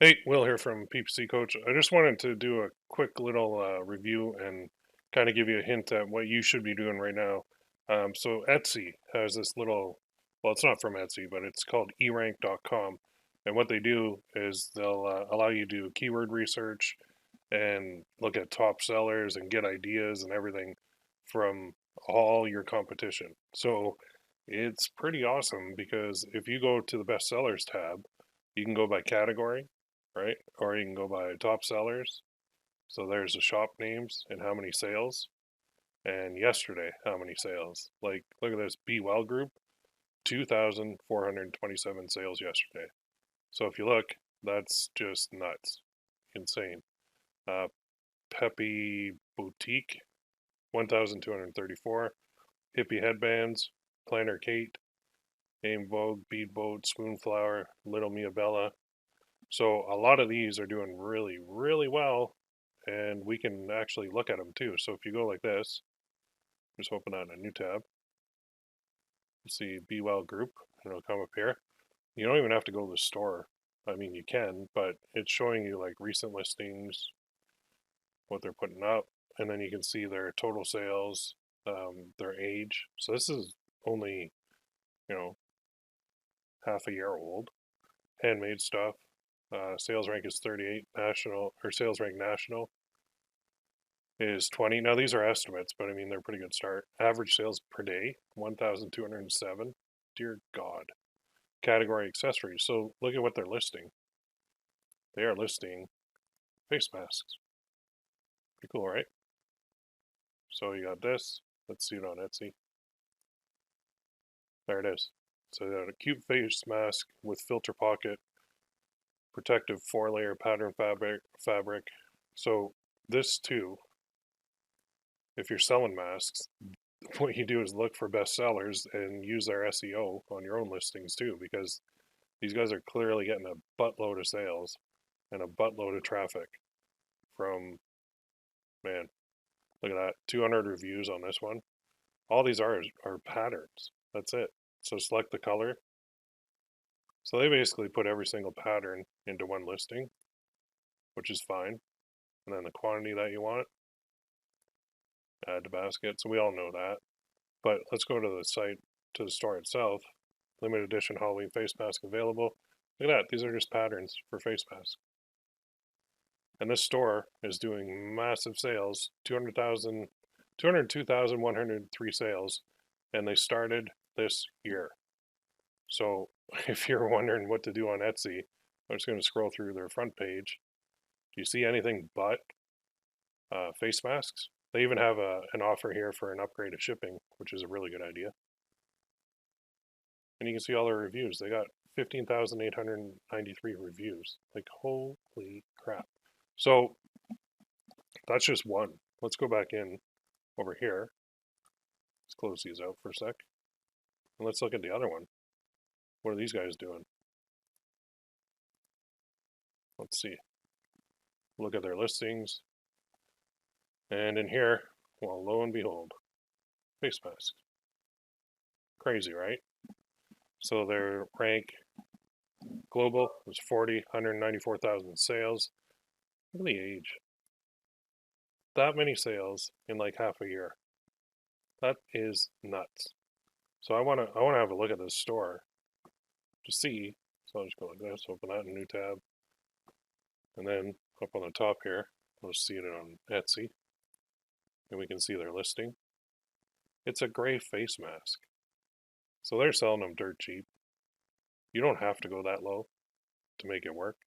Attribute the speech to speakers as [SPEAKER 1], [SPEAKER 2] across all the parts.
[SPEAKER 1] Hey, Will here from PPC Coach. I just wanted to do a quick little review and kind of give you a hint at what you should be doing right now. So Etsy has this little, well, it's not from Etsy, but it's called erank.com. And what they do is they'll allow you to do keyword research and look at top sellers and get ideas and everything from all your competition. So it's pretty awesome because if you go to the best sellers tab, you can go by category, right? Or you can go by top sellers. So there's the shop names and how many sales. And yesterday, how many sales? Like, look at this Be Well Group, 2,427 sales yesterday. So if you look, that's just nuts, insane. Uh, Peppy Boutique, 1,234. Hippie Headbands, Planner Kate, Aim Vogue, Bead Boat, Spoonflower, Little Mia Bella. So a lot of these are doing really, really well, and we can actually look at them too. So if you go like this, just open on a new tab, you see Be Well Group, and it'll come up here. You don't even have to go to the store. I mean, you can, but it's showing you like recent listings, what they're putting up, and then you can see their total sales, their age. So this is only, you know, half a year old. Handmade stuff. Sales rank is 38. National or sales rank national is 20. Now these are estimates, but I mean they're a pretty good start. Average sales per day 1,207. Dear God. Category accessories. So look at what they're listing. They are listing face masks. Pretty cool, right? So you got this. Let's see it on Etsy. There it is. So you got a cute face mask with filter pocket, protective 4-layer pattern fabric. So this too, if you're selling masks, what you do is look for best sellers and use their SEO on your own listings too, because these guys are clearly getting a buttload of sales and a buttload of traffic from, man, look at that, 200 reviews on this one. All these are patterns. That's it. So select the color. So they basically put every single pattern into one listing, which is fine. And then the quantity that you want, add to basket. So we all know that. But let's go to the site, to the store itself. Limited edition Halloween face mask available. Look at that. These are just patterns for face masks. And this store is doing massive sales, 202,103 sales, and they started this year. So if you're wondering what to do on Etsy, I'm just going to scroll through their front page. Do you see anything but face masks? They even have an offer here for an upgrade of shipping, which is a really good idea. And you can see all their reviews. They got 15,893 reviews. Like, holy crap. So that's just one. Let's go back in over here. Let's close these out for a sec. And let's look at the other one. What are these guys doing? Let's see. Look at their listings. And in here, well, lo and behold, face masks. Crazy, right? So their rank global was 40, 194,000 sales. Look at the age. That many sales in like half a year. That is nuts. So I wanna have a look at this store to see. So I'll just go like this, open that in a new tab. And then up on the top here, we'll see it on Etsy. And we can see their listing. It's a gray face mask. So they're selling them dirt cheap. You don't have to go that low to make it work.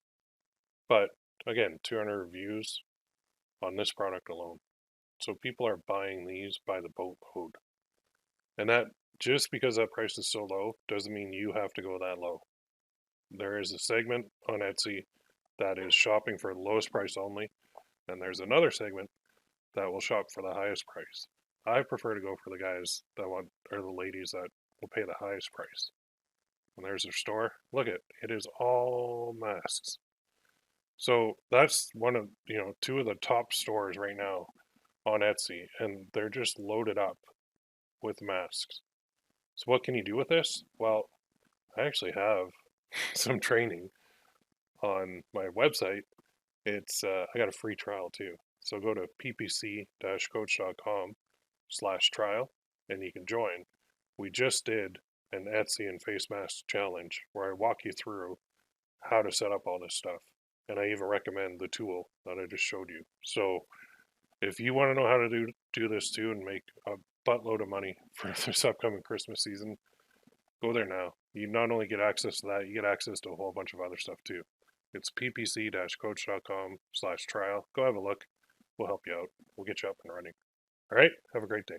[SPEAKER 1] But again, 200 reviews on this product alone. So people are buying these by the boatload. And that, just because that price is so low doesn't mean you have to go that low. There is a segment on Etsy that is shopping for the lowest price only, and there's another segment that will shop for the highest price. I prefer to go for the guys that want, or the ladies that will pay the highest price. And there's their store. Look at it is all masks. So that's one of, two of the top stores right now on Etsy, and they're just loaded up with masks. So what can you do with this? Well, I actually have some training on my website, it's I got a free trial too. So go to ppc-coach.com/trial and you can join. We just did an Etsy and face mask challenge where I walk you through how to set up all this stuff. And I even recommend the tool that I just showed you. So if you want to know how to do this too and make a buttload of money for this upcoming Christmas season, go there now. You not only get access to that, you get access to a whole bunch of other stuff too. It's ppc-coach.com/trial. Go have a look. We'll help you out. We'll get you up and running. All right. Have a great day.